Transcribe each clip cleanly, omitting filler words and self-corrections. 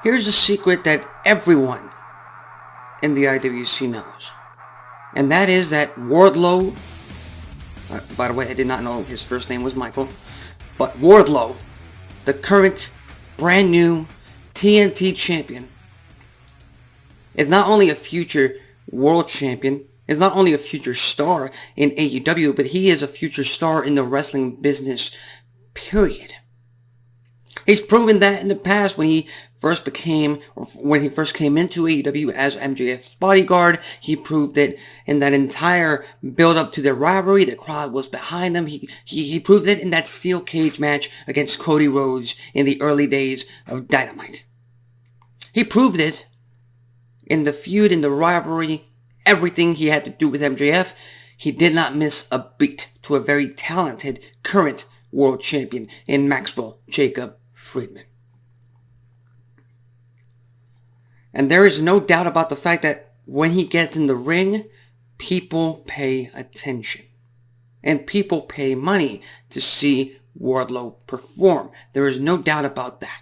Here's a secret that everyone in the IWC knows. And that is that Wardlow, by the way, I did not know his first name was Michael, but Wardlow, the current brand new TNT champion, is not only a future world champion, is not only a future star in AEW, but he is a future star in the wrestling business, period. He's proven that in the past when he first came into AEW as MJF's bodyguard. He proved it in that entire build-up to their rivalry. The crowd was behind him. He proved it in that steel cage match against Cody Rhodes in the early days of Dynamite. He proved it in the feud, in the rivalry, everything he had to do with MJF. He did not miss a beat to a very talented current world champion in Maxwell Jacob Friedman. And there is no doubt about the fact that when he gets in the ring, people pay attention. And people pay money to see Wardlow perform. There is no doubt about that.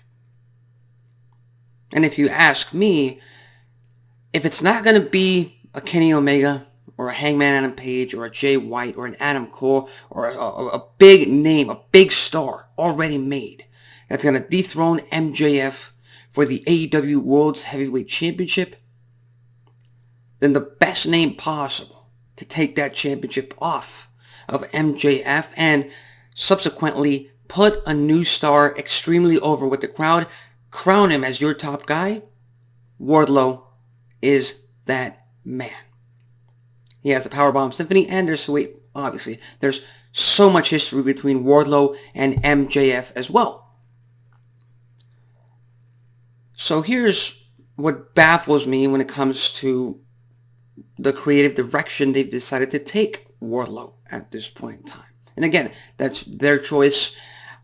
And if you ask me, if it's not going to be a Kenny Omega or a Hangman Adam Page or a Jay White or an Adam Cole or a big name, a big star already made that's going to dethrone MJF for the AEW World's Heavyweight Championship, then the best name possible to take that championship off of MJF and subsequently put a new star extremely over with the crowd, crown him as your top guy, Wardlow is that man. He has the Powerbomb Symphony, and there's so much history between Wardlow and MJF as well. So here's what baffles me when it comes to the creative direction they've decided to take Wardlow at this point in time. And again, that's their choice.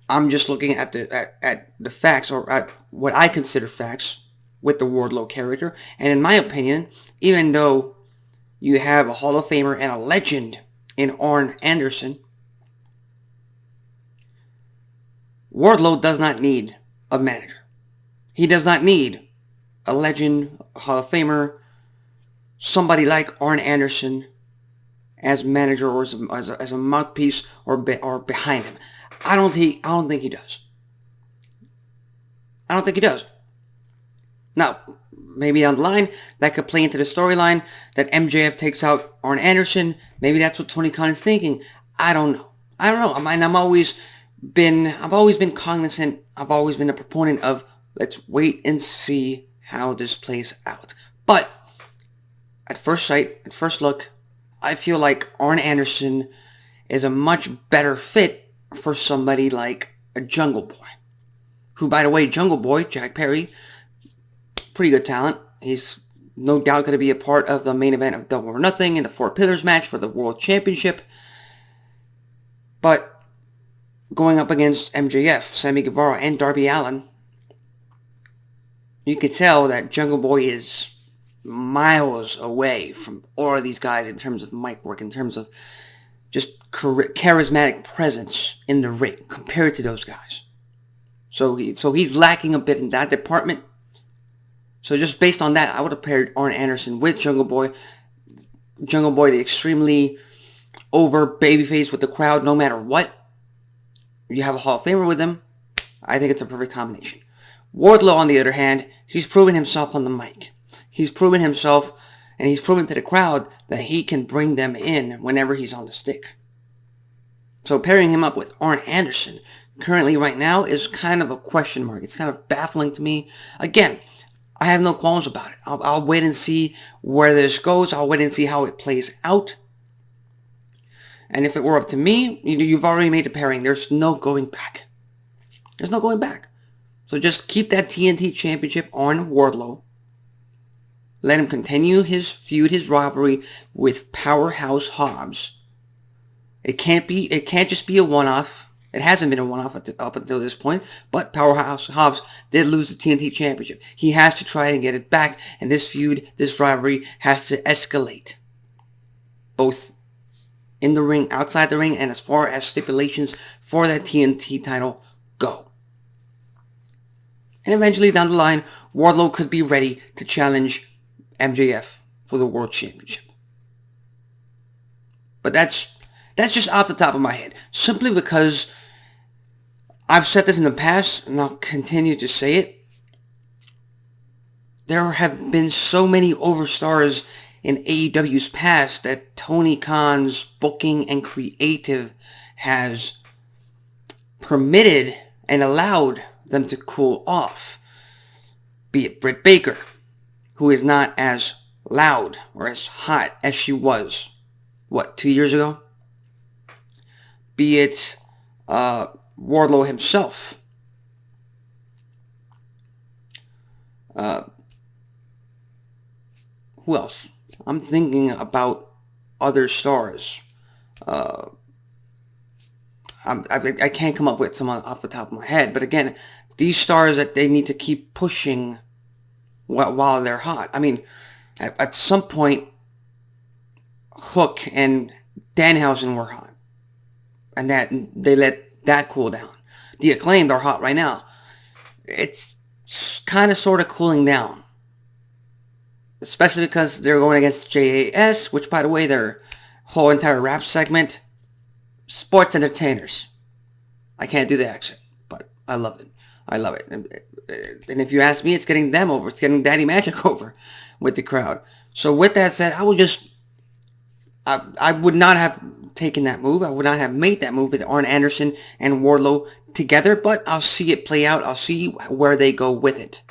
I'm just looking at the facts, or at what I consider facts with the Wardlow character. And in my opinion, even though you have a Hall of Famer and a legend in Arn Anderson, Wardlow does not need a manager. He does not need a legend, a Hall of Famer, somebody like Arn Anderson as manager or as a mouthpiece or behind him. I don't think he does. I don't think he does. Now, maybe down the line, that could play into the storyline that MJF takes out Arn Anderson. Maybe that's what Tony Khan is thinking. I don't know. I've always been cognizant. I've always been a proponent of let's wait and see how this plays out. But at first sight, at first look, I feel like Arn Anderson is a much better fit for somebody like a Jungle Boy. Who, by the way, Jungle Boy, Jack Perry, pretty good talent. He's no doubt going to be a part of the main event of Double or Nothing in the Four Pillars match for the World Championship. But going up against MJF, Sammy Guevara, and Darby Allin, you could tell that Jungle Boy is miles away from all of these guys in terms of mic work, in terms of just charismatic presence in the ring compared to those guys. So he's lacking a bit in that department. So just based on that, I would have paired Arn Anderson with Jungle Boy. Jungle Boy, the extremely over babyface with the crowd no matter what. You have a Hall of Famer with him. I think it's a perfect combination. Wardlow, on the other hand, he's proven himself on the mic. He's proven himself, and he's proven to the crowd that he can bring them in whenever he's on the stick. So pairing him up with Arn Anderson currently right now is kind of a question mark. It's kind of baffling to me. Again, I have no qualms about it. I'll wait and see where this goes. I'll wait and see how it plays out. And if it were up to me, you've already made the pairing. There's no going back. There's no going back. So just keep that TNT championship on Wardlow. Let him continue his feud, his rivalry with Powerhouse Hobbs. It can't just be a one-off. It hasn't been a one-off up until this point, but Powerhouse Hobbs did lose the TNT championship. He has to try and get it back, and this feud, this rivalry, has to escalate. Both in the ring, outside the ring, and as far as stipulations for that TNT title go. And eventually down the line, Wardlow could be ready to challenge MJF for the World Championship. But that's just off the top of my head. Simply because I've said this in the past, and I'll continue to say it. There have been so many overstars in AEW's past that Tony Khan's booking and creative has permitted and allowed them to cool off. Be it Britt Baker, who is not as loud or as hot as she was, 2 years ago? Be it Wardlow himself. Who else? I'm thinking about other stars. I can't come up with someone off the top of my head. But again, these stars that they need to keep pushing while they're hot. I mean, at some point, Hook and Danhausen were hot. And that they let that cool down. The Acclaimed are hot right now. It's kind of sort of cooling down. Especially because they're going against JAS, which, by the way, their whole entire rap segment, sports entertainers. I can't do the accent, but I love it. I love it. And if you ask me, it's getting them over. It's getting Daddy Magic over with the crowd. So with that said, I would not have taken that move. I would not have made that move with Arn Anderson and Wardlow together, but I'll see it play out. I'll see where they go with it.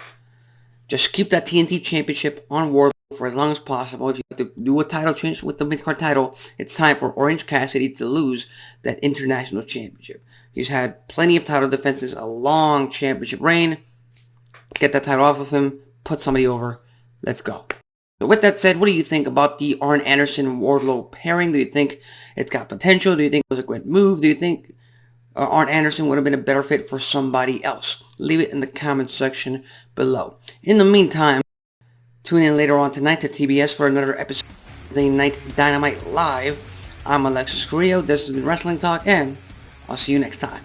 Just keep that TNT Championship on Wardlow for as long as possible. If you have to do a title change with the mid-card title, it's time for Orange Cassidy to lose that International Championship. He's had plenty of title defenses, a long championship reign. Get that title off of him, put somebody over. Let's go. So with that said, what do you think about the Arn Anderson-Wardlow pairing? Do you think it's got potential? Do you think it was a great move? Do you think Arn Anderson would have been a better fit for somebody else? Leave it in the comments section below. In the meantime, tune in later on tonight to TBS for another episode of Wednesday Night Dynamite Live. I'm Alexis Carrillo. This has been Wrestling Talk, and I'll see you next time.